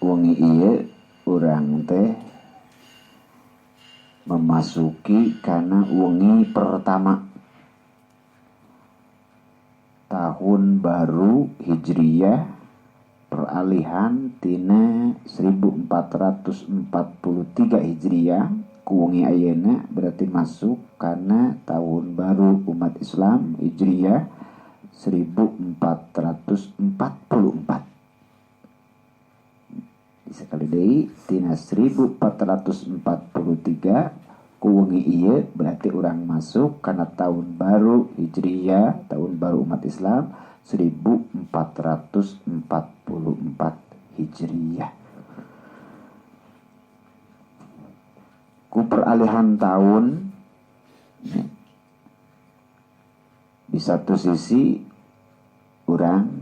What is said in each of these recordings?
wengi ieu urang teh memasuki karena wengi pertama tahun baru Hijriyah, peralihan tina 1443 Hijriyah ku wengi ayeuna berarti masuk karena tahun baru umat Islam Hijriyah 1444. Sekali deui tina 1443 ku wengi ieu berarti urang masuk karena tahun baru Hijriyah, tahun baru umat Islam 1444 Hijriyah. Ku peralihan tahun di satu sisi urang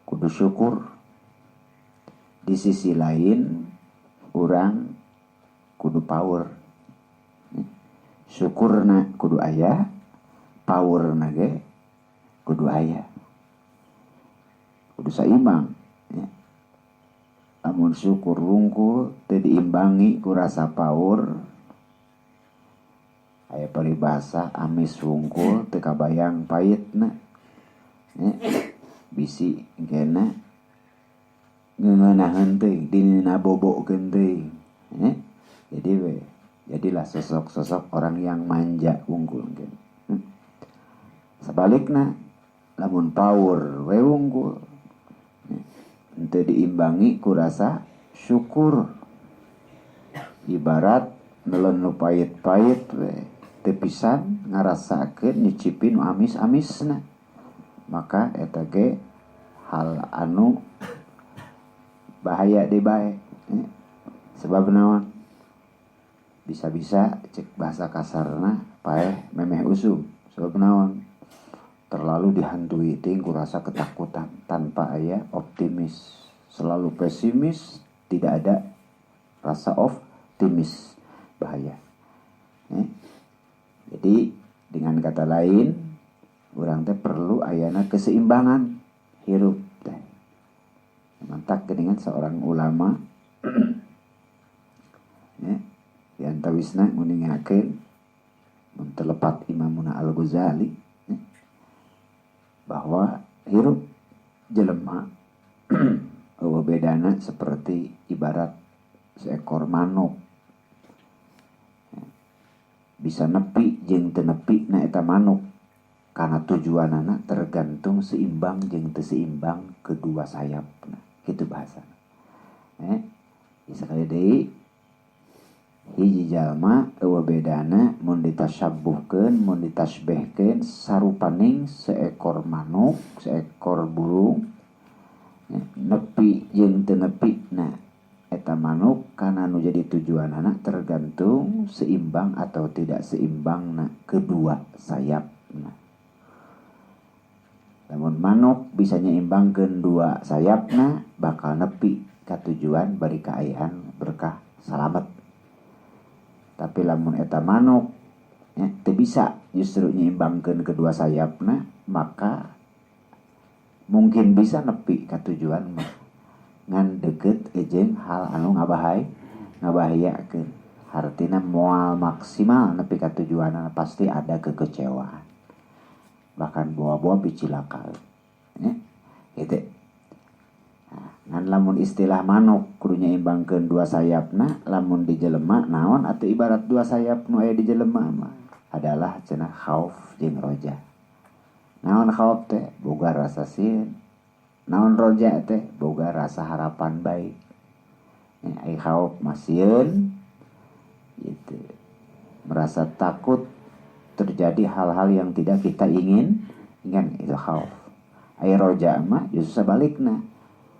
kudu syukur, di sisi lain urang kudu power. Syukurna kudu aya, powerna ge kudu aya, kudu saimbang ya. Lamun syukur wungkul teu diimbangi ku rasa power, aya paribasa amis wungkul teu kabayang pahitna ya. Bisi gena ngeunaheun teuing dina bobokeun teuing ya. Jadilah sosok-sosok orang yang manja wungkul gitu. Sebaliknya lamun power we wungkul henteu diimbangi ku rasa syukur, ibarat nelen nu pait-pait we teu pisan ngarasakeun nyicipin nu amis-amisna, maka eta ge hal anu bahaya di bae sebab naon bisa-bisa cek bahasa kasarna paeh memeh usum. Sebab naon terlalu dihantui ting ku rasa ketakutan tanpa aya optimis, selalu pesimis, tidak ada rasa optimis, bahaya Jadi dengan kata lain urang teh perlu ayana keseimbangan hirup teh. Mantak dengan seorang ulama ya, yang tawisna nguningakeun mun telepat Imamuna Al-Ghazali ya, bahwa hirup jelema eueuh bedana seperti ibarat seekor manuk ya, bisa nepi jeung teu nepina eta manuk karena tujuanana tergantung seimbang jeung teu seimbang kedua sayapna, kitu bahasana sekali deui hiji jalma eueuh bedana mun ditasabbuhkeun, mun ditasbihkeun sarupaning seekor manuk, seekor burung ya, nepi jeung teu nepina eta manuk kana nu jadi tujuanana tergantung seimbang atau tidak seimbangna kedua sayapna. Lamun manuk bisa nyeimbangkeun dua sayapna bakal nepi ka tujuan bari kaayaan berkah salamet. Tapi lamun eta manuk ya, teu bisa justru nyeimbangkeun kedua sayapna, maka mungkin bisa nepi ka tujuan mah ngan deukeut jeung hal anu ngabahayakeun. Hartina moal maksimal nepi ka tujuanna pasti ada kekecewaan. Bahkan buah-buah bicilaka ya, gitu. Ngan lamun istilah manuk kudu nyaimbangkeun dua sayapna, lamun di jelema naon atuh ibarat dua sayap nu aya di jelema mah adalah cenah khauf jeung roja. Naon khauf teh boga rasa sieun, naon roja teh boga rasa harapan baik. Ai khauf mah sieun gitu, merasa takut terjadi hal-hal yang tidak kita inginkan, itu khauf. Ai roja mah justru sebalikna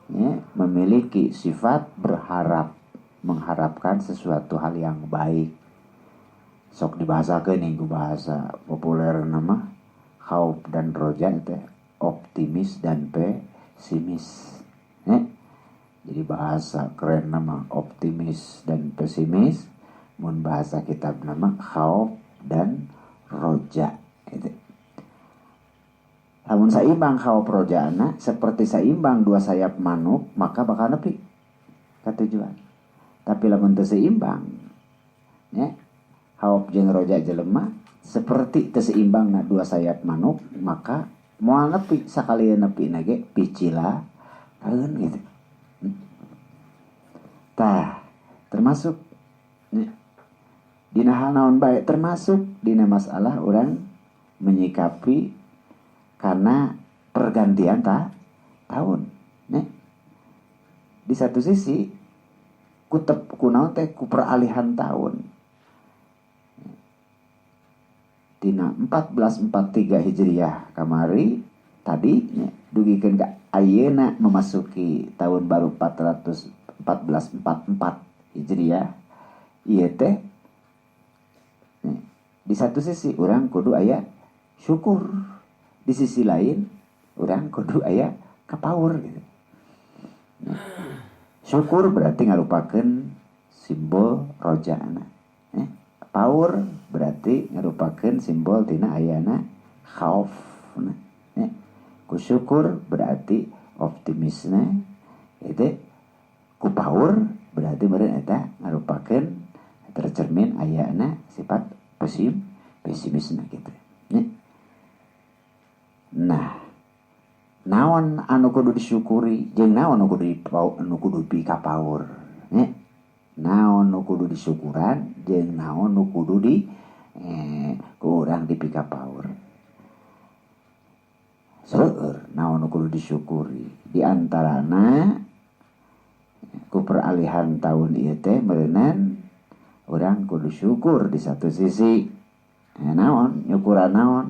ya, memiliki sifat berharap, mengharapkan sesuatu hal yang baik. Sok dibahasakeun ku bahasa populer nama khauf dan roja teh optimis dan pesimis ya. Jadi bahasa keren nama optimis dan pesimis, mun bahasa kitab nama khauf dan roja gitu. Lamun saimbang khauf rojana seperti saimbang dua sayap manuk, maka bakal nepi katujuan. Tapi lamun teu seimbang nya hawab jeung roja jelema seperti teu seimbangna dua sayap manuk, maka moal nepi sakalian nepi ge picila taeun gitu. Tah termasuk dina hal naon bae, termasuk dina masalah orang menyikapi karena pergantian tahun. Di satu sisi kunaon teh ku peralihan tahun. Dina 1443 Hijriah kamari tadi dugikeun ka ayeuna memasuki tahun baru 1444 Hijriah. Ieu teh di satu sisi orang kudu aya syukur, di sisi lain orang kudu aya kapaur gitu. Syukur berarti ngarupakeun simbol rojana. Paur berarti ngarupakeun simbol tina ayana khauf. Ku syukur berarti optimisna, itu ku paur berarti meureun eta ngarupakeun tercermin ayana sifat pesimisna gitu. Nah, naon anu kudu disyukuri jeung naon anu kudu dikapaur nya. Naon nu kudu disyukuran jeung naon nu kudu ku urang dipikapaur. Seueur naon nu kudu disyukuri di antarana ku peralihan tahun ieu teh meureunnan urang kudu syukur di satu sisi. Naon nyukuran naon?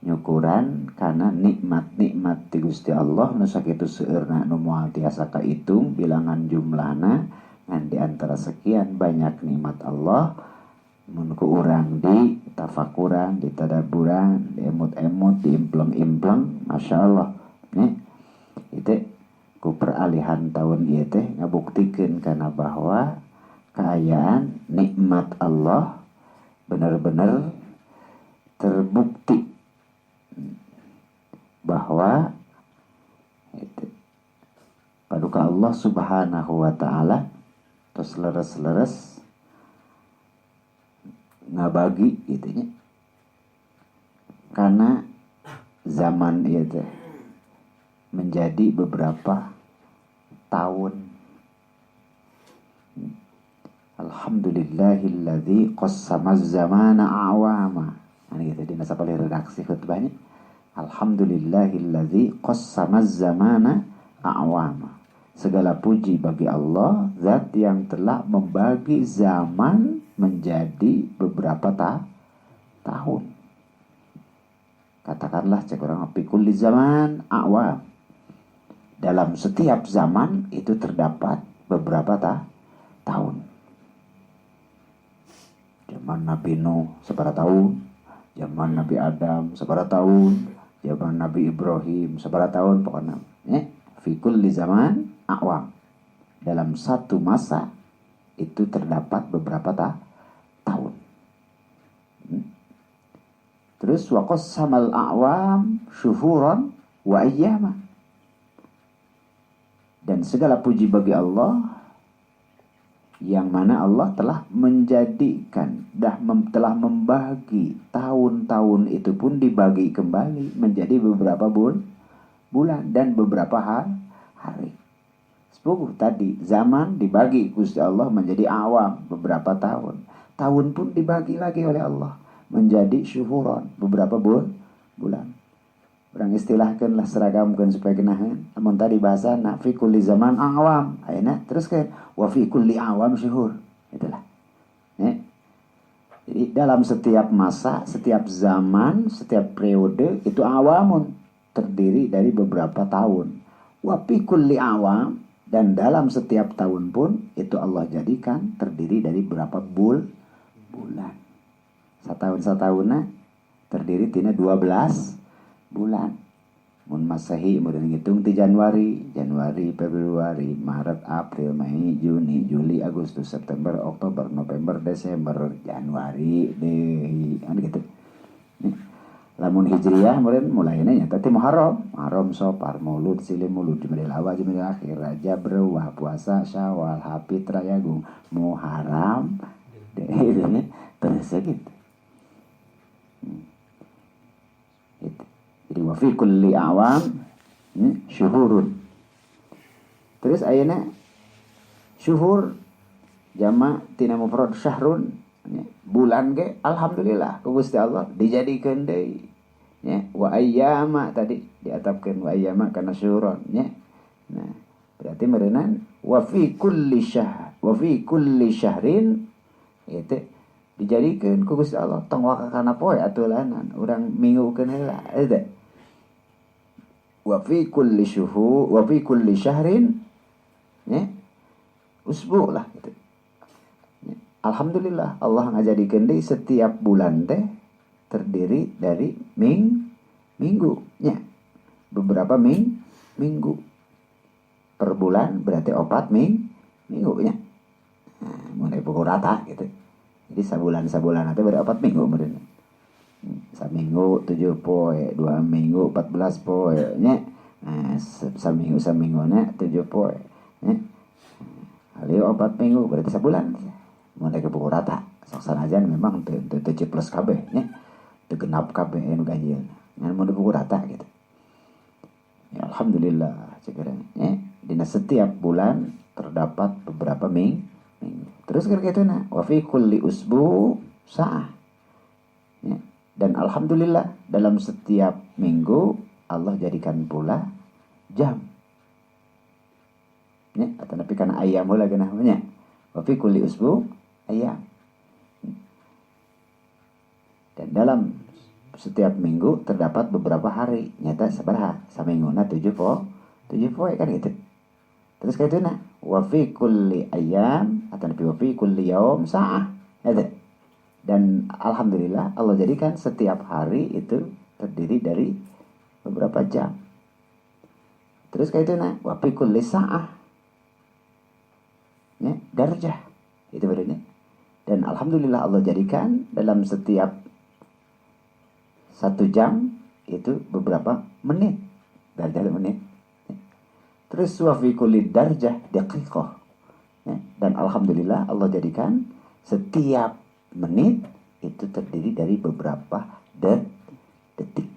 Nyukuran karena nikmat-nikmat ti Gusti Allah nu sakitu seueurna nu moal tiasa kahitung bilangan jumlahna. Dan di antara sekian banyak nikmat Allah mun ku urang di tafakuran, di tadaburan, di emut-emut, di impleng-impleng, Masya Allah itu ku peralihan tahun ieu teh ngabuktikeun kana bahwa keayaan nikmat Allah benar-benar terbukti bahwa itu paduka Allah Subhanahu wa taala terus leres-leres ngabagi gitu nya. Karena zaman itu menjadi beberapa tahun. Alhamdulillahilladzi qassamaz zamana a'wama. Ini gitu di masa paling redaksi khutbahnya. Alhamdulillahilladzi qassamaz zamana a'wama. Segala puji bagi Allah, zat yang telah membagi zaman menjadi beberapa tahun. Katakanlah cek orang fi kulli zaman a'wam. Dalam setiap zaman itu terdapat beberapa tahun. Zaman Nabi Nuh seberapa tahun, zaman Nabi Adam seberapa tahun, zaman Nabi Ibrahim seberapa tahun, pokoknya fi kulli zaman a'wam. Dalam satu masa itu terdapat beberapa tahun. Terus wa qassamal a'wam syuhuran wa ayyama. Dan segala puji bagi Allah yang mana Allah telah menjadikan telah membagi tahun-tahun itu pun dibagi kembali menjadi beberapa bulan dan beberapa hari. Sepuh tadi zaman dibagi Gusti Allah menjadi awam beberapa tahun. Tahun pun dibagi lagi oleh Allah menjadi syuhuran beberapa bulan. Orang istilahkanlah seragamkan supaya genahan. Namun tadi bahasa fi kulli zaman awam. Ayeuna terus kan wa fi kulli awam syuhur. Itulah. Jadi dalam setiap masa, setiap zaman, setiap periode itu awamun terdiri dari beberapa tahun. Wa fi kulli awam, dan dalam setiap tahun pun itu Allah jadikan terdiri dari berapa bulan. Satahun-satahunna terdiri tina 12 bulan. Mun Masehi mun ngitung ti Januari, Februari, Maret, April, Mei, Juni, Juli, Agustus, September, Oktober, November, Desember, Januari, Desember gitu. Lamun hijriyah meureun mulaina nya teh Muharram. Muharram Safar, Maulud, Silih Mulud, Jumadil Awal, Jumadil Akhir, Rajab, Rewah, Puasa, Syawal, Hapit, Rayagung, Muharram, ini terus gitu. Gitu. Jadi wa fi kulli awam syuhurun. Terus ayeuna syuhur jama' tina mufrad syahrun, bulan ge alhamdulillah ku Gusti Allah dijadikeun deui. Ya, wa ayyama tadi diatapkeun wa ayyama kana syuhurun nya. Nah, berarti meureunnan wa fi kulli syahrin itu dijadikeun ku Gusti Allah tong waka kana poe atulanan urang minggukeun heula eta. Wa fi kulli syahrin ya usbu lah gitu. Alhamdulillah Allah ngajadikeun deui setiap bulan teh terdiri dari minggu nya. Beberapa minggu. Per bulan berarti 4 minggu nya. Nah, mulai pukul rata gitu. Jadi sabulan teh berarti 4 minggu meureun. Saminggu 7 poe, 2 minggu 14 poe nya. Nah, saminguna 7 poe nya. Alieu 4 minggu berarti sabulan. Mulai ke pukul rata. Sok sanajan memang teu plus kabeh nya. Teu genap kabeh anu ganjil. Ngan mun pukul rata gitu. Ya alhamdulillah cekeran nya. Dina setiap bulan terdapat beberapa minggu. Terus kitu-na wa fi kulli usbu sa'ah. Ya. Dan alhamdulillah dalam setiap minggu Allah jadikan pula jam. Ya, tapi kana ayam heula geunah nya. Wa fi kulli usbu ayam. Dan dalam setiap minggu terdapat beberapa hari. Nyata sabaraha? Saminguna 7 poe kan gitu. Terus kaituna wa fi kulli ayam atau wa fi kulli yaum sa'ah. Gitu. Dan alhamdulillah Allah jadikan setiap hari itu terdiri dari beberapa jam. Terus kaituna wa fi kulli sa'ah. Ya, darjah. Itu berarti. Dan alhamdulillah Allah jadikan dalam setiap 1 jam itu beberapa menit. Darjah menit. Terus wa fi kulli darjah daqiqah. Ya, dan alhamdulillah Allah jadikan setiap menit itu terdiri dari beberapa detik.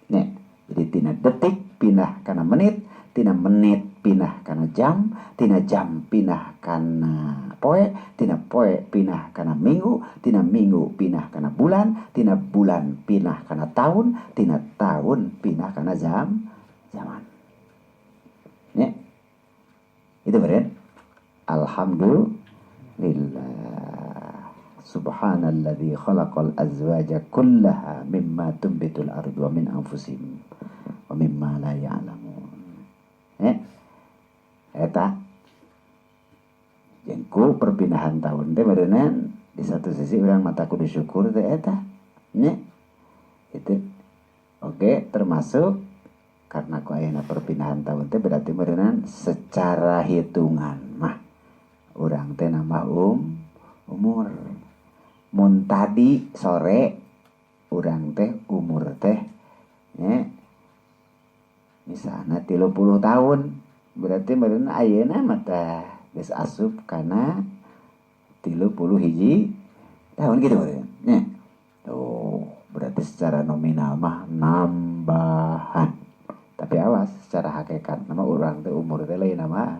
Ya, jadi tina detik pindah kana menit, tina menit pindah kana jam, tina jam pindah kana poe, tina poe pindah kana minggu, tina minggu pindah kana bulan, tina bulan pindah kana tahun, tina tahun pindah kana zaman. Ya. Itu benar. Alhamdulillah. Subhanalladzi khalaqal azwaja kullaha mimma tunbitul ardu wa min anfusihim wa mimma la ya'lamun. Eta jengku perpindahan tahun teh berenang di satu sisi orang mata kudu syukur teh eta nya itu oke termasuk karena ku ayeuna perpindahan tahun teh berarti berenang secara hitungan mah urang teh nambah umur mun tadi sore urang teh umur teh nya misalna 30 tahun berarti berenang ayeuna mah teh geus asup kana 31 tahun gitu ya. Tuh, berarti secara nominal mah nambahan. Tapi awas, secara hakikat nama urang teh umur teh lain nama.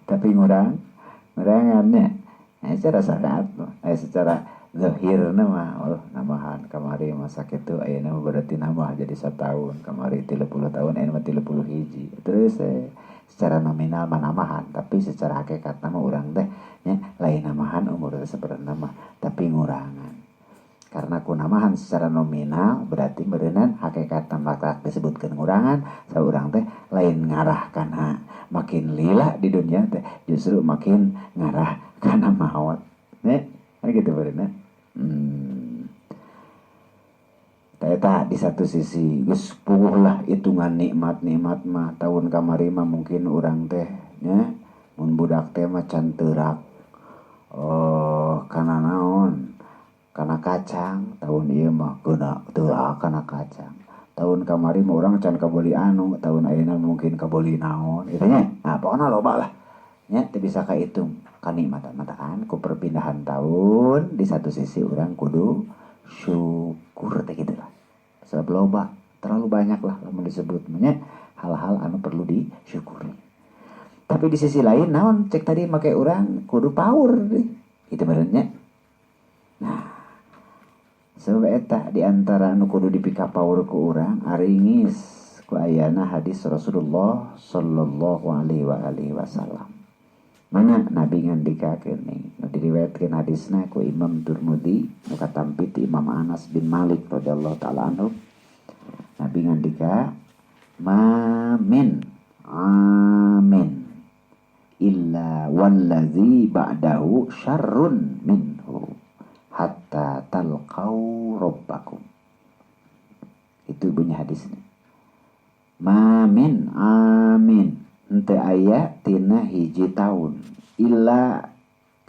Tapi ngurangannya. Secara syariat, secara zahir nama nambahan kamari masa kitu ayeuna berarti nambah jadi 1 tahun, kamari 30 tahun ayeuna 31. Terus secara nominal mah nambahan, tapi secara hakikat nama urang teh nya lain nambahan umur teh sabenerna mah, tapi ngurangan. Karena ku namahan secara nominal berarti berenang hakikat tambah disebutkan ngurangan saurang teh lain ngarah kana makin lila di dunia teh justru makin ngarah kana maut kan gitu berenang. Eta di satu sisi geus puguh lah hitungan nikmat mah tahun kamari mah mungkin urang teh nya mun budak teh mah can teurak kana naon kana kacang tahun ieu mah geuna teulah kana kacang tahun kamari mah urang can kabeli anu tahun ayeuna mungkin kabeli naon gitu nya nah pokona loba lah nya teu bisa kahitung kanikmatan mata kan ku perpindahan tahun di satu sisi urang kudu syukur teh gitu lah sebab loba terlalu banyak lah lamun disebut nya hal-hal anu perlu disyukuri tapi di sisi lain naon cek tadi make urang kudu power deh itu benernya nah sebab eta di antara anu kudu dipika power ku urang aringis ku ayana hadis Rasulullah sallallahu alaihi wasallam mana Nabi ngandikakeun nu diriwayatkeun hadisna ku Imam Tirmidzi nu katampi ti Imam Anas bin Malik radhiyallahu taala anhu Nabi ngandika amin illa wallazi ba'dahu syarrun minhu hatta talqau rabbakum itu bunyi hadisnya amin henteu aya tina hiji taun illa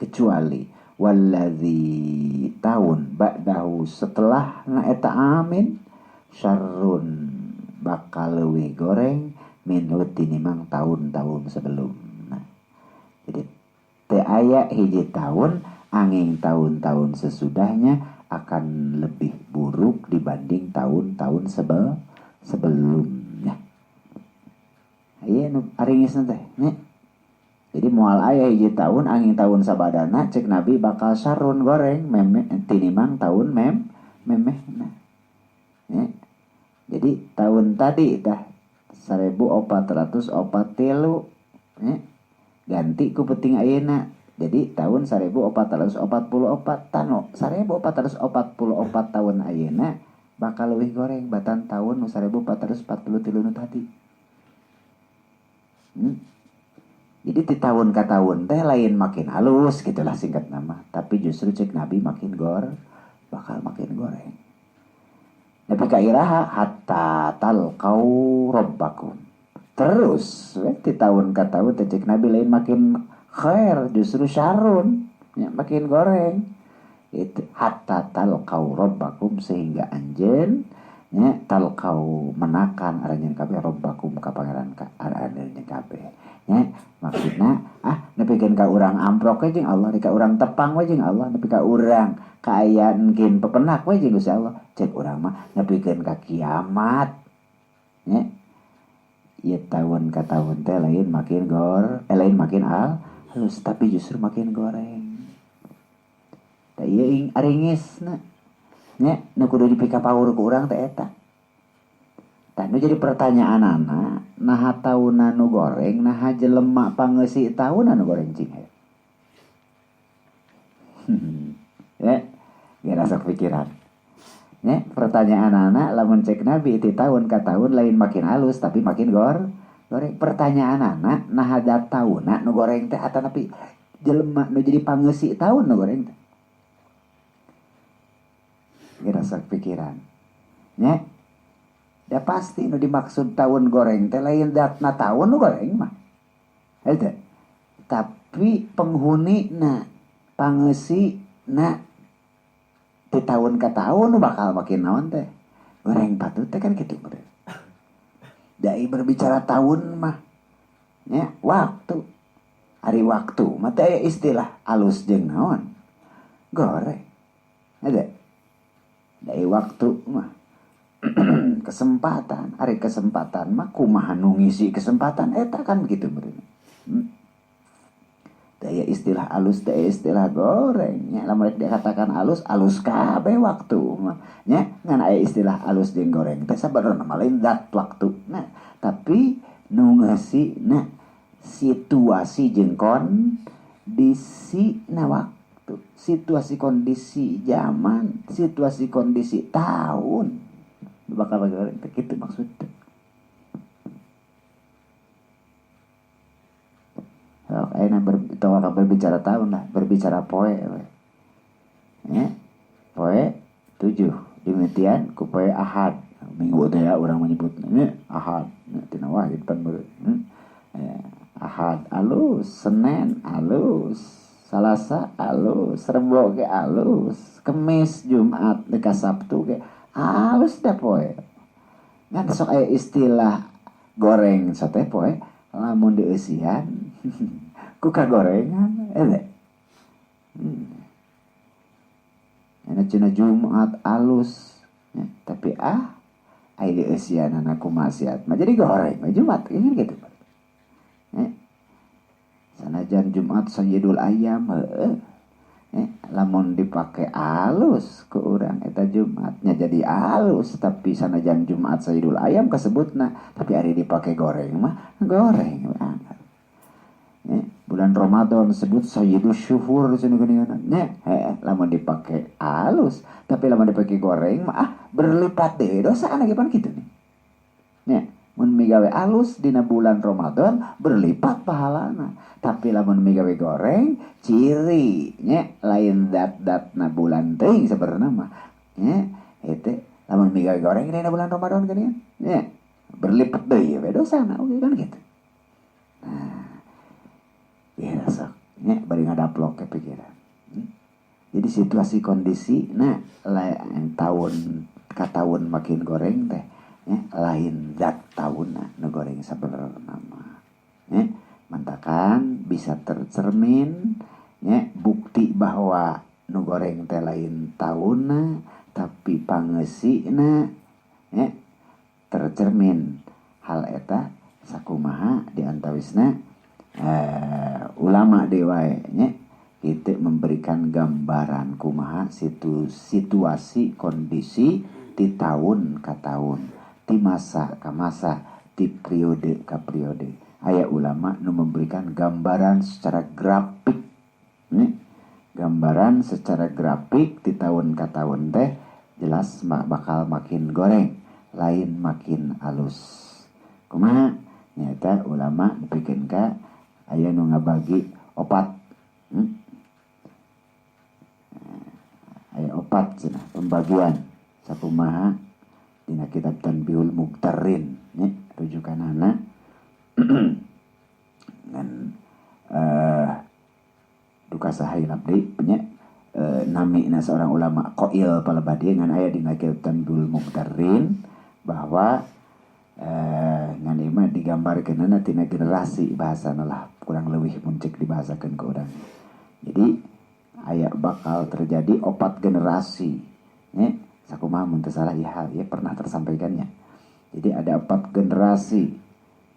kecuali wallazi taun ba'dahu setelah na eta amin syarrun bakal leuwih goreng minhu tinimang tahun-tahun sebelumna jadi teu aya hiji taun angin tahun-tahun sesudahnya akan lebih buruk dibanding tahun-tahun sebelumnya. Iya nu aringisna teh nya. Jadi moal aya hiji tahun angin tahun sabadana cek Nabi bakal sarun goreng tinimang tahun memehna. Ya. Jadi tahun tadi tah 1443 ya. Ganti ku peuting ayeuna jadi tahun 1444 tano 1444 tahun ayeuna bakal leuwih goreng batan tahun 1443 nu tadi. Jadi di tahun ka tahun teh lain makin halus gitulah singkat nama, tapi justru cek Nabi makin bakal makin goreng. Nabi ka iraha hatta talqau rabbakum. Terus di tahun ka tahun teh cek Nabi lain makin khair justru syarun ya, makin goreng itu hatta talqau rabbakum sehingga anjeun ya talqau menakan aranjeun kabeh rabbakum ka pangeran ka aranjeun kabeh ya maksudna nepikeun ka urang amprok we jeung Allah ka urang tepang we jeung Allah nepi ka urang kaayaan engkeun pepenak we jeung Gusti Allah cek urang mah nepikeun ka kiamat ya ieu tahun ka tahun teh lain makin lain makin halus tapi justru makin goreng. Da ieu aringisna. Nya nu kudu dipika paur ku urang teh eta. Tah nu jadi pertanyaanana, naha taunna nu goreng, naha jelema pangeussi taunna nu goreng cing aya. Ya, geus rasa pikiran. Ya, pertanyaanana lamun cek Nabi ti tahun ka tahun lain makin halus tapi makin goreng. Pertanyaan anak nah ada tauna nu goreng teh atau napi jelema nu jadi pangeussi tahun nu goreng teh ngerasa pikiran nya ya pasti nu dimaksud tahun goreng teh lain datna tahun nu goreng mah eta tapi penghuni na pangeussi na ti tahun ka tahun nu bakal makin naon teh goreng patut teh kan kitu bener. Dai berbicara tahun mah ya waktu hari waktu mah teh istilah alus jeung naon goreng ada dai waktu mah kesempatan hari kesempatan mah kumaha nu ngisi kesempatan eta kan begitu bener daya istilah alus daya istilah goreng nya lamun dikatakan alus kabeh waktu mah nya ngan aya istilah alus jeung goreng teh sabarana mah lain dat waktu nah tapi nu ngasina situasi jeung kondisi na waktu situasi kondisi zaman situasi kondisi tahun bakal goreng teh kitu maksudna. Ayeuna berbicara tahun lah, berbicara poe ya. Poe 7 dimitian ku poe Ahad. Minggu teh ya urang menyebutnya Ahad. Tina wahid pan Ahad alus, Senin alus, Salasa alus, Rebo ge alus, Kemis Jumat dekat Sabtu ge alus dah poe. Ngan sok aya istilah goreng sate poe lamun dieusian ku kagorengan ele. Ana cenah Jumat alus ya, tapi ai dieusian aku maksiat mah jadi goreng mah Jumat gitu. Ya. Sanajan Jumat Sayyidul Ayyam lamun dipake alus ke urang eta Jumatnya jadi alus, tapi sanajan Jumat Sayyidul Ayyam kasebutna tapi ari dipake goreng mah goreng banget. Bulan Ramadan sebut Sayyidul Syuhur cenah geuningan nya lamun dipake alus tapi lamun dipake goreng mah berlipat deui dosa ana ge pan kitu nih. Nya mun migawe alus dina bulan Ramadan berlipat pahalana, tapi lamun migawe goreng ciri nya lain dat-datna bulan teuing sabenerna mah nya hete lamun migawe goreng dina bulan Ramadan geuningan nya berlipat deui we dosana oge kan kitu. Nah ya sok nya bari ngadaplok ke pikiran. Jadi situasi kondisi nah lain tahun ka tahun makin goreng teh ya, lain zat tahunna nu goreng sabenerna mah ya, mantakan bisa tercermin ya, bukti bahwa nu goreng teh lain tahunna tapi pangeusina ya, tercermin hal eta sakumaha di antawisna ulama deui wae nya kitu memberikan gambaran kumaha situasi kondisi di tahun ka tahun, di masa ka masa, di periode ka periode. Aya ulama nu memberikan gambaran secara grafik. Gambaran secara grafik di tahun ka tahun teh jelas bakal makin goreng, lain makin alus. Kumaha? Nyata ulama dipikeun ka aya nu ngabagi opat. Aya opat cenah pembagian sakumaha dina kitab Tanbihul Muqtarrin nya rujukanana dan duka sahayeuna abdi nya namina seorang ulama qail palebadi ngan aya dina kitab Tanbihul Muqtarrin bahwa ngan ieu mah digambarkeunna tina generasi bahasana lah kurang leuwih mun cek dibahasakeun ka urang. Jadi aya bakal terjadi opat generasi ya sakumaha mun teu salah ieu hal ya pernah tersampaikannya. Jadi ada 4 generasi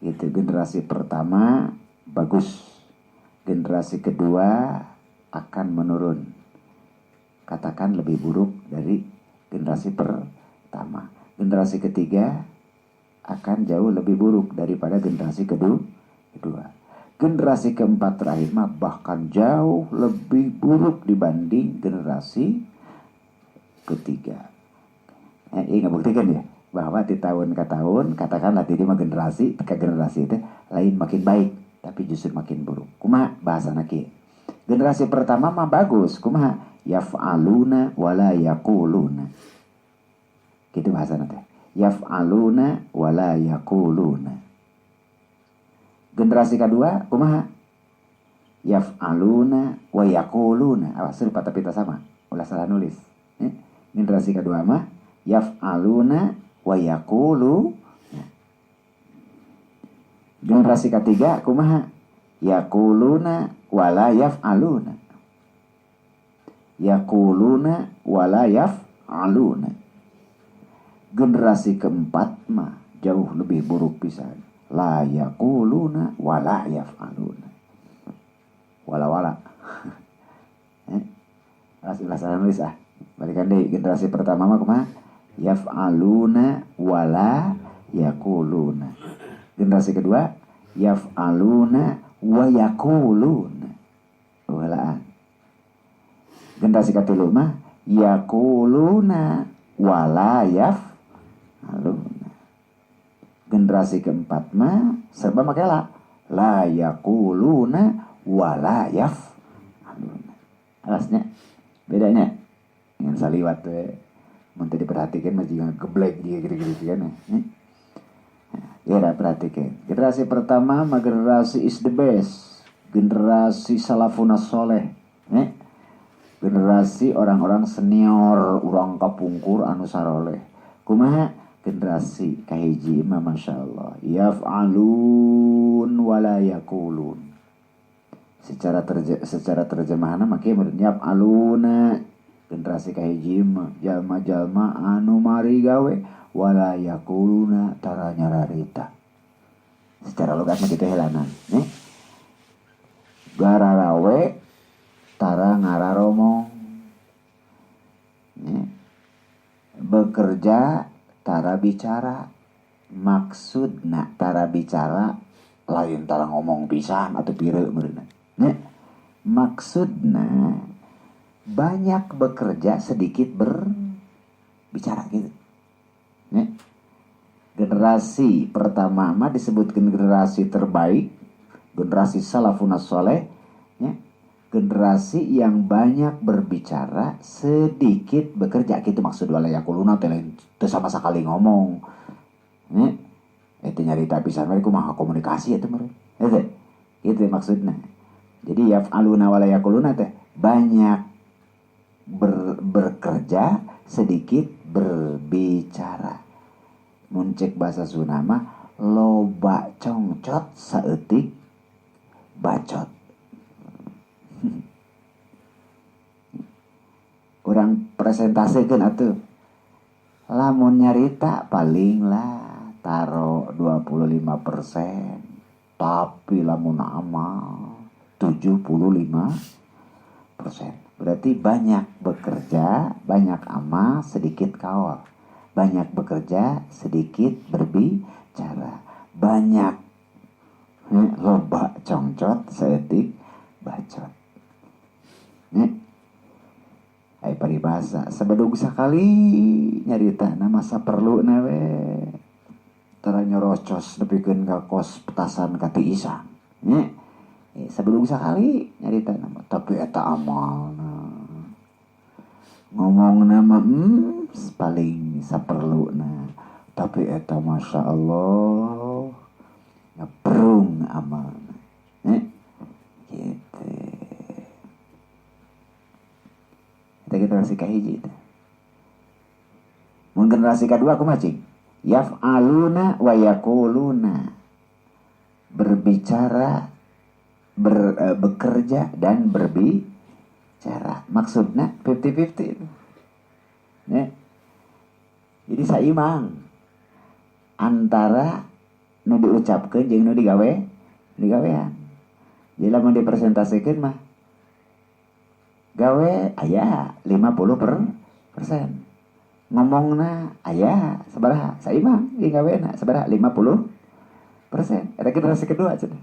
gitu. Generasi pertama bagus, generasi kedua akan menurun, katakan lebih buruk dari generasi pertama, generasi ketiga akan jauh lebih buruk daripada generasi kedua. Generasi keempat terakhir mah bahkan jauh lebih buruk dibanding generasi ketiga. Ini ngebuktikan ya bahwa di tahun ke tahun katakanlah di 5 generasi ke generasi itu lain makin baik tapi justru makin buruk. Kumaha bahasana kieu? Generasi pertama mah bagus, kumaha? Yaf'aluna wala yaquluna. Gitu bahasana teh. Yaf'aluna wala yaquluna. Generasi kedua kumaha? Yaf'aluna wa yaquluna. Awas serupa tapi tak sama. Ulah salah nulis. Generasi kedua mah yaf'aluna wa yaqulu. Generasi ketiga kumaha? Yaquluna wa la yaf'aluna. Yaquluna wa la yaf'aluna. Generasi keempat mah jauh lebih buruk pisan. La yaquluna wa la yaf'aluna. Wala-wala. Ulah salah nulis balikan deh generasi pertama mah kumaha? Yaf'aluna wa la yaquluna. Generasi kedua yaf'aluna wa yaquluna. Walaan. Generasi ketiga mah yaquluna wa la yaf'aluna. Generasi keempat mah serba make la yaquluna wa la yaf'aluna. Alasnya bedanya dengan saliwat mun teu diperhatikeun mah jiga geblek jiga gitu-gitu kan. Ya udah perhatikan. Generasi pertama mah generasi is the best. Generasi salafun saleh. Generasi orang-orang senior urang kapungkur anu saroleh. Kumaha generasi kahiji mah masyaallah yaf'alun wala yaqulun. Secara terjemahan mah kieu meureun yaf'aluna generasi kahiji mah jalma-jalma anu mari gawe wala yaquluna tara nyararita. Secara logat mah kitu helanan gararawe tara ngararomong bekerja tara bicara maksudna tara bicara lain tara ngomong pisan atau pireu meureunna maksudna banyak bekerja sedikit berbicara gitu generasi pertama mah disebutkan generasi terbaik generasi salafun sholeh generasi yang banyak berbicara sedikit bekerja gitu maksud wala yakuluna teh lain teu sama sekali ngomong itu nyarita pisan we kumaha komunikasi eta meureun itu maksudna jadi yaf'aluna wala yakuluna teh banyak bekerja sedikit berbicara mun cek bahasa Sunda mah loba congcot saeutik bacot. Urang presentasikan atuh lamun nyarita paling lah taro 25%, tapi lamun amal 75%. Berarti banyak bekerja, banyak amal, sedikit kaul. Banyak bekerja, sedikit berbicara. Banyak loba congcot, seetik bacot. Ai paribasa sabadug sakali nyarita na masa perlu na we tara nyorocos nepikeun ka kos petasan ka tiisang sabadug sakali nyarita na tapi eta amalna ngomongna mah paling saperluna tapi eta masyaallah ngaprung amalna gitu. Kita generasi kahiji itu. Mun generasi kedua kumaha cing? Yaf'aluna wa yaquluna. Berbicara, bekerja dan berbicara. Maksudnya 50-50. Jadi saimbang antara nu diucapkeun jeung nu digawean. Jadi lamun dipresentasikeun mah gawe aya 50%. Ngomongna aya sabaraha? Saimbang di gawena sabaraha? 50%. Eta generasi kedua cenah.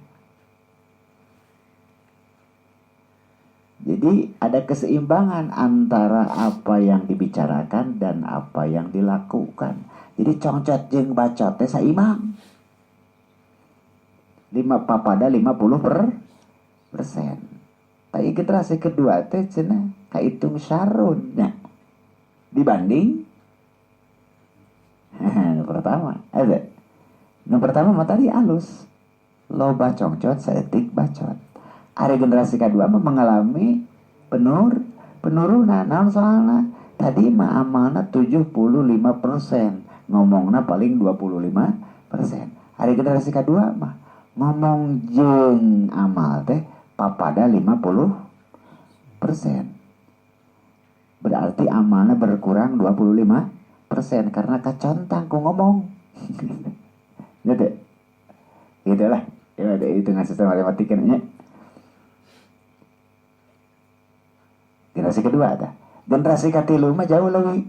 Jadi ada keseimbangan antara apa yang dibicarakan dan apa yang dilakukan. Jadi congcot jeung bacot teh saimbang. 50%. Tapi generasi kedua teh cenah kahitung sarunnya dibanding pertama ada. Nu pertama mah tadi alus loba congcot saeutik bacot. Ari generasi kedua mah mengalami penurunan. Naon soalna? Tadi mah amalna 75%, ngomongna paling 25%. Ari generasi kedua mah ngomong jeung amal teh papada 50%. Berarti amalnya berkurang 25% karena kacontang ku ngomong. Gitu. Gitulah. Ya ada hitungan sistem matematika nya. Generasi kedua ada. Generasi katilu mah jauh lagi.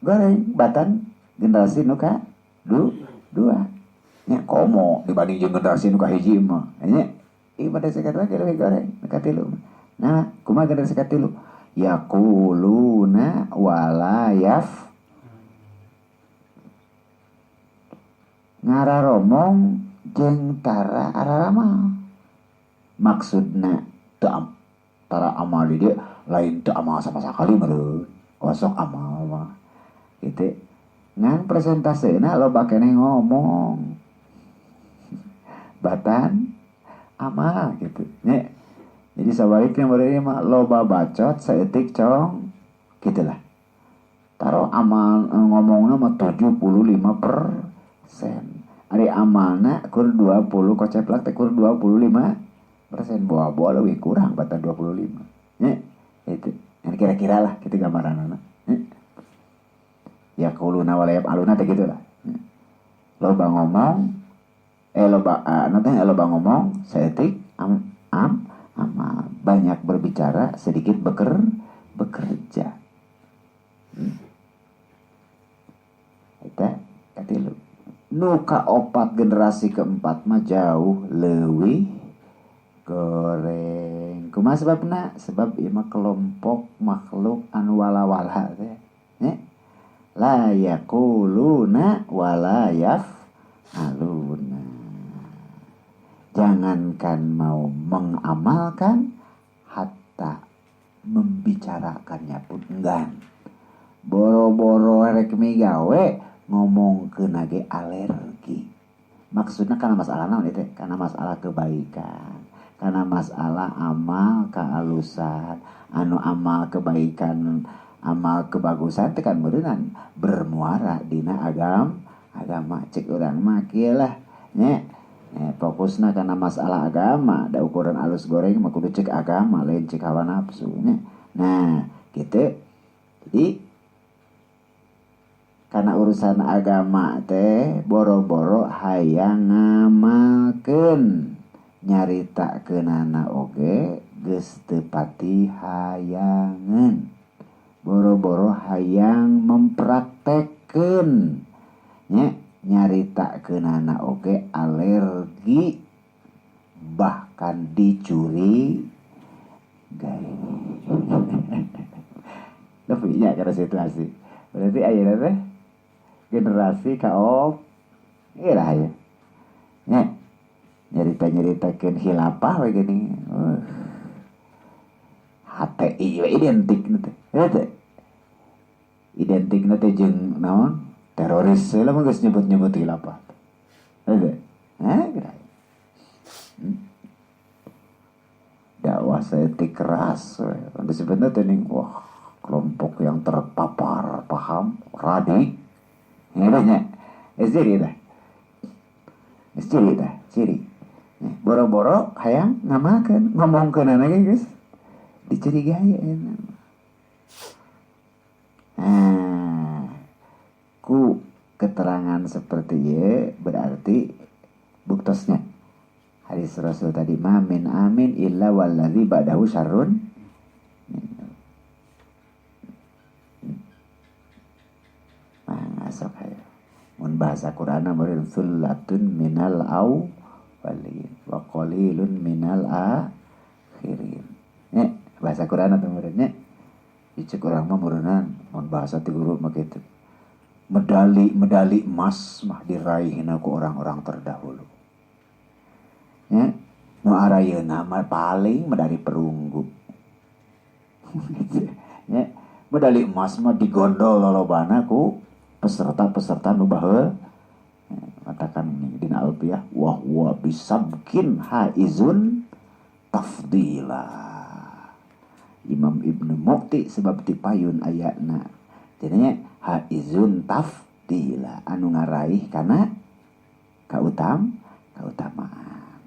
Goreng batan generasi nu ka dua. Nya komo dibanding jeung generasi nu ka hiji mah. Nya ibadah sekadua kira goreng katilu. Nah, kumaha generasi katilu? Yaquluna wala yaf ngararomong jeung tara araramal. Maksudna teu tara amal di dieu lain teu amal sama sakali meureun. Kosok amal mah. Gitu. Ngan presentasina loba keneh ngomong. Batan amal gitu. Jadi sebaliknya bari mah loba bacot saeutik cong gitulah. Taruh amal ngomongna mah 75%. Ari amalna kur 20 koceplak teh kur 25%. Boa-boa leuwih kurang batan 25. Nya itu. Kira-kira lah kitu gambaranna. Ya qauluna walayab aluna teh gitulah. Loba ngomong loba ngomong saeutik amal, banyak berbicara sedikit bekerja. Eta katilu. Nu kaopat generasi keempat mah jauh leuwih goreng. Kumaha sebabna? Sebab ieu mah kelompok makhluk anu wala-wala teh. La yaquluna wala yaf'aluna. Jangankan mau mengamalkan, hatta membicarakannya pun enggan. Boro-boro rek migawe ngomongkeun ge alergi. Maksudna kana masalah naon itu? Kana masalah kebaikan, kana masalah amal kaalusan, anu amal kebaikan, amal kebagusan teh kan beuneunan bermuara dina agama cek urang mah kieu lah nya. Fokusna karena masalah agama, da ukuran alus goreng mah kudu cek agama lain cek hawa nafsu nya. Nah, gitu. Jadi karena urusan agama teh boro-boro hayang ngamalkeun, nyaritakeunana oge geus teu pati hayangeun. Boro-boro hayang mempraktekkeun nya. Nyaritakeunana oge alergi, bahkan dicuri gai. Tapi nya kana situasi. Berarti ayeuna teh generasi kaop ieu lah aya. Nya nyarita-nyaritakeun khilafah we gini. HTI we identikna teh. Eta identikna teh jeung naon? Teroris lah mah geus nyebut-nyebut khilafah. Ada. Kira. Dakwah saeutik keras we. Disebutna teh ning wah kelompok yang terpapar paham radik. Ngeunya. Ciri dah. Ciri. Boro-boro hayang ngamalkeun, ngomongkeunana ge geus dicurigai enak. Ku keterangan seperti ye berarti buktosnya hadis Rasul tadi ma min amin illa wallazi ba'dahu syarrun. Masuk aja mun bahasa Qur'ana meureun sullatun minal awwalin wa qalilun minal akhirin. Bahasa Qur'ana teh meureun nya. Dicek urang mah meureunnan mun bahasa ti guru mah kitu. Medali emas mah diraihna ku orang-orang terdahulu. Ya, nu arayeuna mah paling medali perunggu. Ya, medali emas mah digondol lolobana ku peserta-peserta nu baheul. Katakan dina alfiah wa huwa bisabkin haizun tafdila. Imam Ibnu Muqti sebab ti payun ayatna. Jadinya haizun tafdila anu ngaraih kana kautamaan.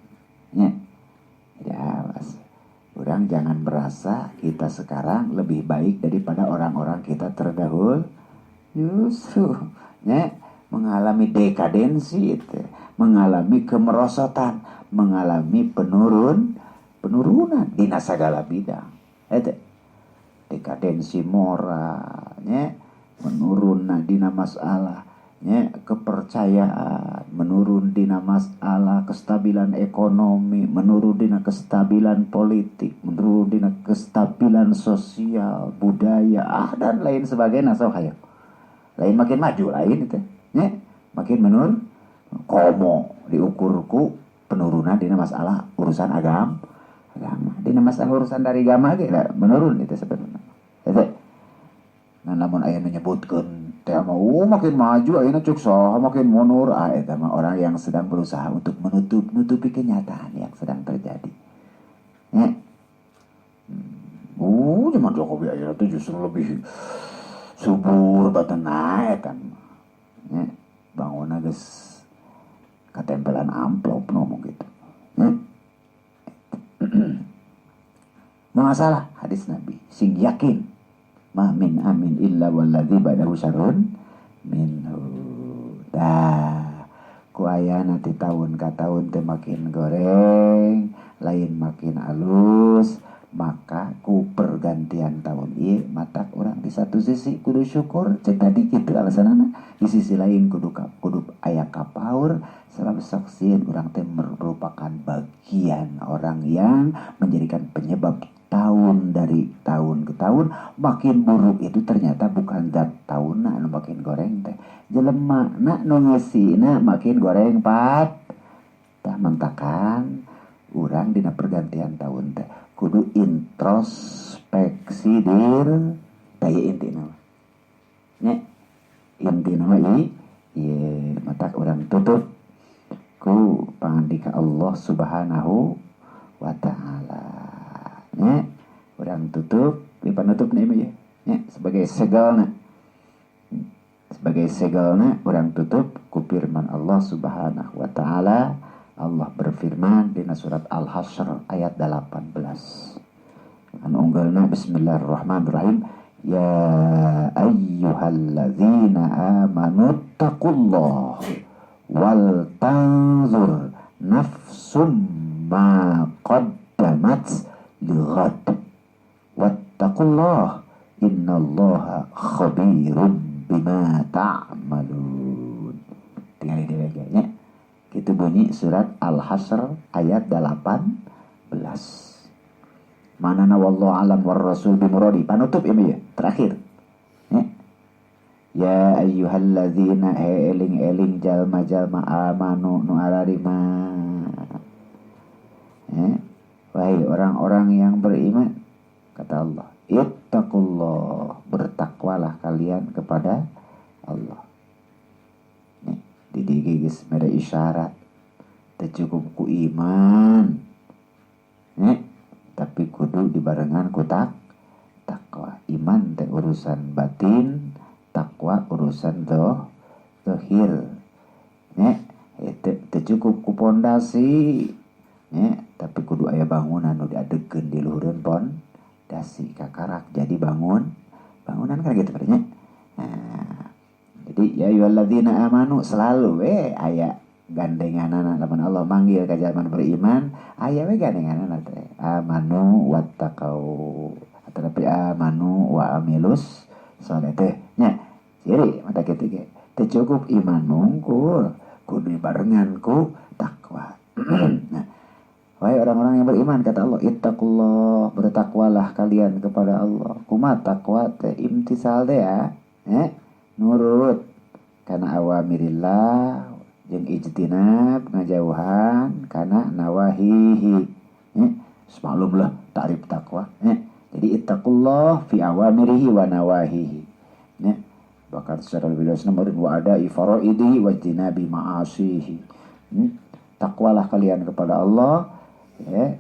Ya. Jadi awas. Orang jangan merasa kita sekarang lebih baik daripada orang-orang kita terdahulu. Justru ya, mengalami dekadensi itu, mengalami kemerosotan, mengalami penurunan di segala bidang. Itu dekadensi moralnya menurun dina masalahnya kepercayaan, menurun dina masalah kestabilan ekonomi, menurun dina kestabilan politik, menurun dina kestabilan sosial, budaya, dan lain sebagainya. So kayak lain makin maju lain itu ya, makin menurun. Komo diukurku penurunan dina masalah urusan agama. Dina masalah urusan dari agama ge menurun itu sebenarnya. Itu. Nah namun aya menyebutkeun teh mah makin maju ayeuna cuk saha makin mundur eta mah orang yang sedang berusaha untuk menutupi kenyataan yang sedang terjadi. Ya. zaman Jokowi aya teh justru lebih subur batana eta nya bangunna geus katempelan amplop ngomong gitu nya masalah hadis Nabi sing yakin ma min amin illa walladzi ba'dahu syarrun minhu dah ku aya nanti tahun ka tahun teh makin goreng lain makin halus maka ku pergantian tahun ieu mata orang di satu sisi kudu syukur cek tadi kitu alasanana di sisi lain kudu aya kapaur selalu saksieun urang teh merupakan bagian orang yang menjadikan penyebab tahun dari tahun ke tahun makin buruk itu ternyata bukan zat tahunna anu makin goreng teh jelema na nu ngeusina makin goreng pat tah mentakan urang dina pergantian tahun teh kudu introspeksi dir daya intina nya intina mah ieu mata urang tutup ku pangandika Allah Subhanahu wa taala nya urang tutup di panutup ieu nya sebagai segalna urang tutup ku firman Allah Subhanahu wa taala. Allah berfirman di surat Al-Hasyr ayat 18. Anu unggalna bismillahirrahmanirrahim. Ya ayyuhalladzina amanu taqullaha wal tanzur nafsum ma qaddamat lighad wattaqullaha innallaha khabirum bima ta'malun. Tinggal di baganya. Itu bunyi surat Al-Hasyr ayat 18. Manana wallahu alam war rasul bimuradi. Panutup ini ya, terakhir. Ya ayyuhalladzina eling jalma-jalma amanu nu ararima. Wahai orang-orang yang beriman, kata Allah, ittaqullah, bertakwalah kalian kepada Allah. Di geus mere isyarat teu cukup ku iman tapi kudu dibarengan ku takwa. Iman teh urusan batin, takwa urusan zahir teu cukup ku pondasi tapi kudu aya bangunan nu diadegeun di luhureun pondasi kakarak jadi bangunan kan gitu nya. Jadi ya ayyuhalladzina amanu selalu aya gandenganana lamun Allah manggil ka jalma beriman aya we gandenganana teh amanu wattaqau atau amanu wa amilus saleh teh nya ciri mata kitu ge teu cukup iman mungkul kudu barengan ku takwa. Nah, wahai orang-orang yang beriman kata Allah ittaqullah, bertakwalah kalian kepada Allah. Kumaha takwa teh imtisal teh ya nurut kana awamirillah jeung ijtinab ngajauhan kana nawahihi. Semalum lah takrif takwa. Jadi ittaqullah fi awamirihi wa nawahihi. Bahkan secara lebih luas nomor wa ada ifaraidi wa jinabi ma'asihi. Takwalah kalian kepada Allah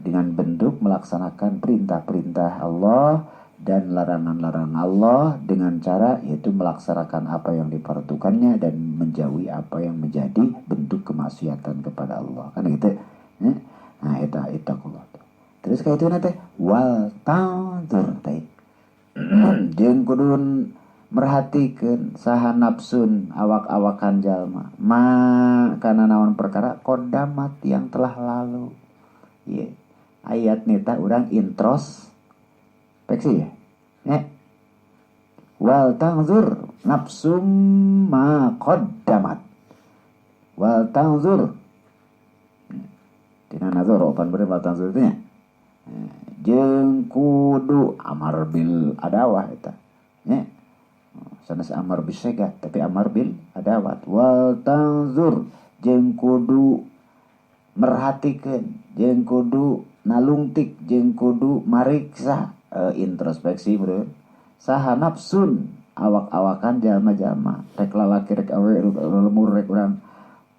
dengan bentuk melaksanakan perintah-perintah Allah dan larangan-larangan Allah dengan cara yaitu melaksanakan apa yang diperuntukannya dan menjauhi apa yang menjadi bentuk kemaksiatan kepada Allah kan gitu. Nah eta ittaqullah. Terus kayak itu nanti wal tanzur teh jeung kudu merhatikeun saha nafsun awak-awakan jalma ma kana naon perkara kodamat yang telah lalu. Ayat nita urang introspeksi ya. Wal tanzur nafsum ma qaddamat. Wal tanzur. Dina nazar opan beri wal tanzur teh nya. Jeung kudu amar bil adawah eta. Sanes amar bis sega tapi amar bil adawat. Wal tanzur jeung kudu merhatikeun, jeung kudu nalungtik, jeung kudu mariksa introspeksi bro. Saha nafsun awak-awakan jalma-jalma rek lalaki rek awe lemur rek urang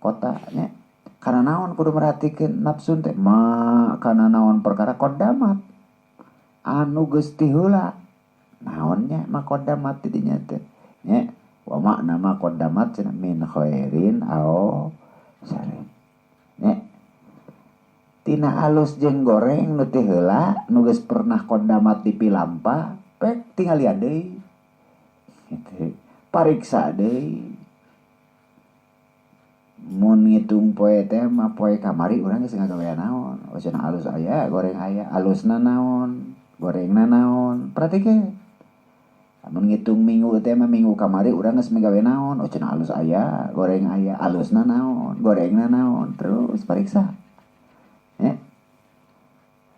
kota nya. Kana naon kudu merhatikeun nafsun teh ma kana naon perkara kodamat anu geus ti heula naonnya maqaddamat dinya teh nya wa makna maqaddamat cenah min khairin aw syarrin nya tina alus jeung goreng nu teh heula nu geus pernah qaddamat di pilampa pek tingalian deui kitu pariksa deui mun ngitung poe teh mah poe kamari urang geus ngagawean naon cenah alus aya goreng aya alusna naon gorengna naon pratikeun mun ngitung minggu teh mah minggu kamari urang geus megawe naon cenah alus aya goreng aya alusna naon gorengna naon terus pariksa ya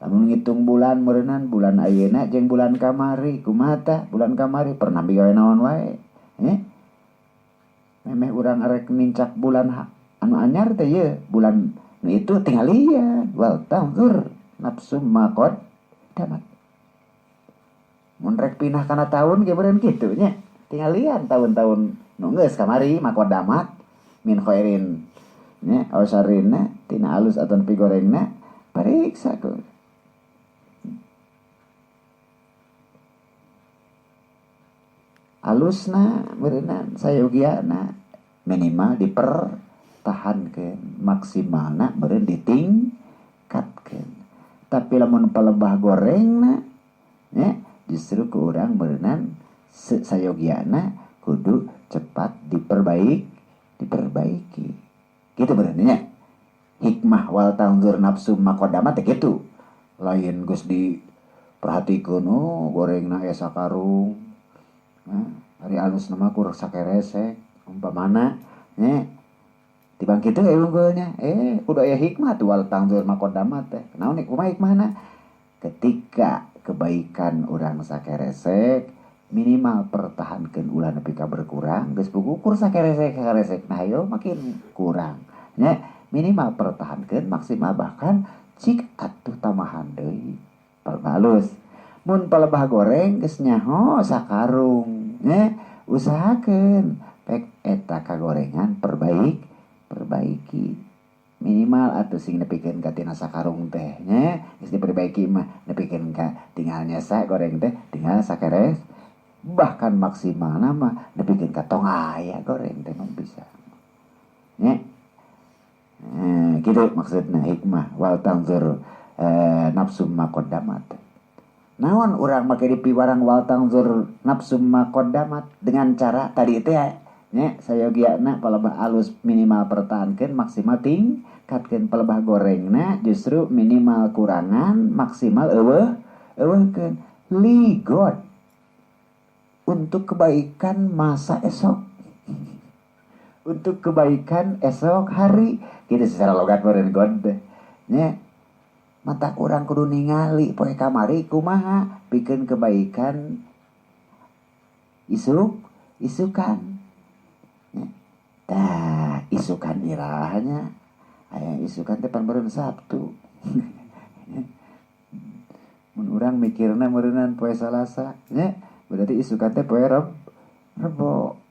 lamun ngitung bulan meureunnan bulan ayeuna jeung bulan kamari kumaha tah bulan kamari pernah megawe naon wae memeh urang arek nincak bulan anu anyar teh ye bulan nu itu tingalian wal tanzur nafsum maqaddamat mun rek pinah kana taun ge beureun kitu nya tingalian tahun-tahun nu geus kamari maqaddamat min khairin nya aw syarrinna tina alus ataun pigorengna pariksa ku alusna beureunan sayogiana minimal dipertahankeun maksimalna meureun ditingkatkeun tapi lamun palebah gorengna nya justru ku urang beureunan sayogiana kudu cepat diperbaiki gitu beureunya hikmah wal tanzur nafsum maqaddamat teh kitu lain geus diperhatikeun gorengna aya sakarung hari alus nama kurang sakeresek umpamana tibang kitu unggulnya kudu aya hikmah tuh wal tanzur maqaddamat teh naon kumaha hikmahna ketika kebaikan urang sakeresek minimal pertahankeun ulah nepi ka berkurang geus pugukur sakeresek nah ayo makin kurang nya minimal pertahankeun maksimal bahkan cik atuh tamahan deui halus mun palebah goreng geus nyaho sakarung usahakeun pek eta kagorengan perbaiki minimal atuh sing nepikeun ka tina sakarung teh nya geus diperbaiki mah nepikeun ka tinggal nyasa goreng teh tinggal sakeres bahkan maksimalna mah nepikeun ka tong aya goreng teh mung bisa nya gitu maksudna hikmah wal tanzur nafsum maqaddamat naon urang make dipiwarang wal tanzur nafsum maqaddamat dengan cara tadi teh nya sayogiana palebah alus minimal pertahankeun maksimal tingkatkeun palebah gorengna justru minimal kurangan maksimal eueuhkeun li God untuk kebaikan masa esok untuk kebaikan esok hari gitu secara logat meureun God nya mata urang kudu ningali poe kamari kumaha pikeun kebaikan isukan tah isukan irahnya aya isukan teh pan meureun Sabtu mun urang mikirna meureunnan poe Salasa nya berarti isukan teh poe Rebo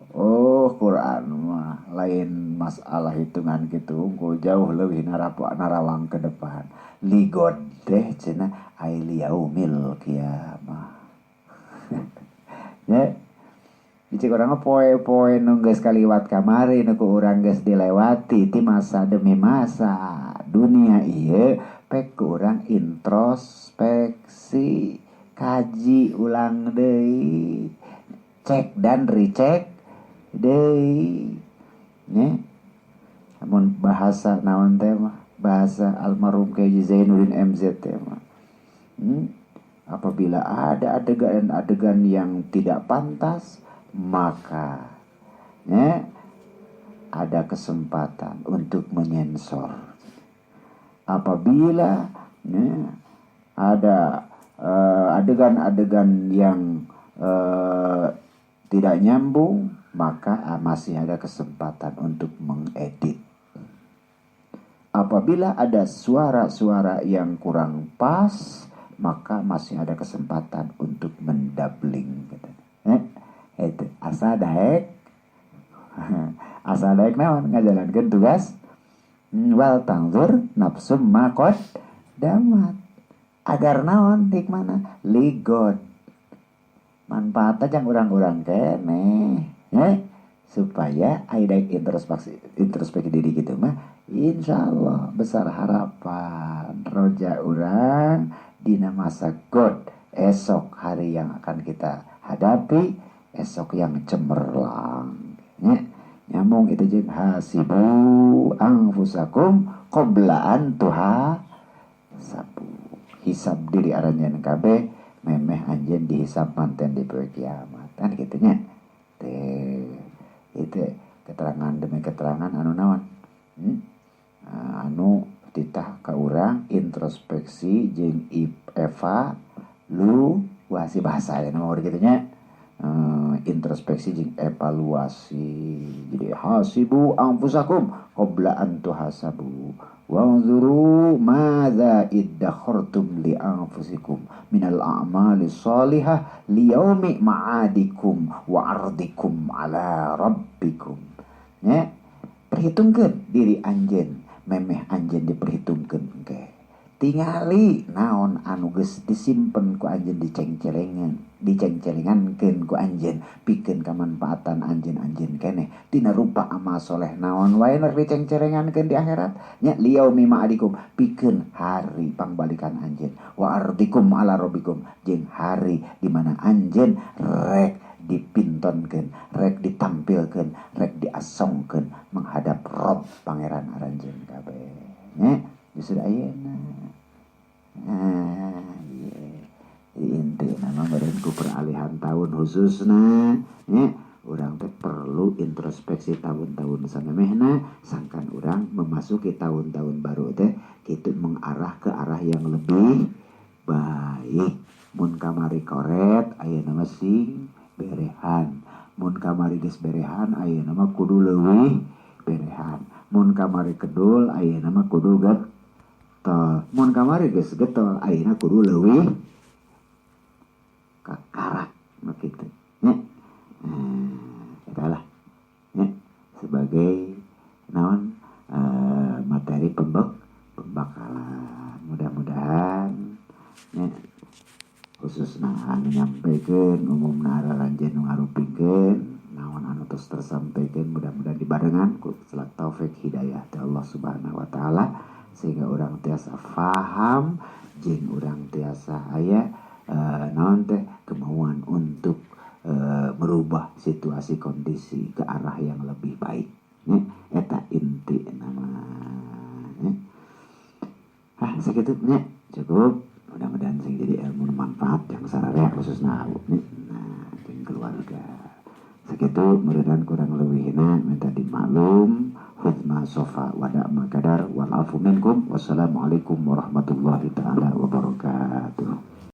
Quran mah lain masalah hitungan gitu engko jauh leuwih narawang ke depan li God teh cenah ai liyaumil kiamah ya cik urang poe-poe nu geus kaliwat kamari nu ku urang geus dilewati ti masa demi masa dunia ieu pek ku urang introspeksi kaji ulang deui cek dan recheck deui nya amun bahasa naon teh mah bahasa almarhum Kiai Zainuddin MZ teh mah apabila ada adegan-adegan yang tidak pantas maka ada kesempatan untuk menyensor apabila ada adegan-adegan yang tidak nyambung maka masih ada kesempatan untuk mengedit. Apabila ada suara-suara yang kurang pas, maka masih ada kesempatan untuk mendabling. Itu asa daek naon ngajalankeun tugas wal tanzur nafsum maqaddamat agar naon hikmahna ligot manfaatna jang urang-urang keneh supaya aya introspeksi diri gitu mah insyaallah besar harapan roja urang dina masa God esok hari yang akan kita hadapi esok yang cemerlang nyambung itu jeung hasibu anfusakum qabla an tuhasabu hisab diri aranjeun kabeh memeh anjeun dihisab manten di poe kiamat kan kitu nya teh itu keterangan demi keterangan anu naon anu titah ka urang introspeksi jeung eva lu wasi bahasa ya nomor kitu nya introspeksi jeung evaluasi jadi hasibu anfusakum qabla an tuhasabu wanzuru madza iddakhartum li anfusikum minal a'mali shalihah liyaumi ma'adikum wa ardikum ala rabbikum perhitungkeun diri anjeun memeh anjeun diperhitungkeun engke tingali naon anu geus disimpen ku anjeun dicengcelengankeun ku anjeun pikeun kamanfaatan anjeun keneh tina rupa amal soleh naon wae nu dicengcelengankeun di akhirat nya liyaumi ma'adikum pikeun hari pangbalikan anjeun wa ardikum ala rabbikum jeung hari di mana anjeun rek dipintonkeun rek ditampilkeun rek diasongkeun menghadap Rob pangeran aranjeun kabeh nya justru ayeuna inti nama merenku peralihan tahun khususna urang teh perlu introspeksi tahun-tahun sanemehna sangkan urang memasuki tahun-tahun baru teh kitu mengarah ke arah yang lebih baik mun kamari koret ayeuna mah sing berehan mun kamari geus berehan ayeuna mah kudu leuwih berehan mun kamari kedul ayeuna mah kudu getol mun kamari geus getol ayeuna kudu leuwih kakarak begitu nya adalah nya sebagai naon materi pembakalan mudah-mudahan nya khususna anu nyampikeun umumna araranjeun nu ngarupikeun naon anu tos tersampaikan mudah-mudahan dibarengan ku selak taufik hidayah ti Allah Subhanahu wa taala sehingga urang tiasa faham jeung urang tiasa aya naon teh kemauan untuk merubah situasi kondisi ke arah yang lebih baik eta inti nama sakitu nya cukup mudah-mudahan sing jadi ilmu manfaat yang sararea khususna jeung keluarga sakitu mudah-mudahan kurang leuwihna minta dimaklum husna sofa wada makadar wal afu minkum wassalamualaikum warahmatullahi taala wabarakatuh.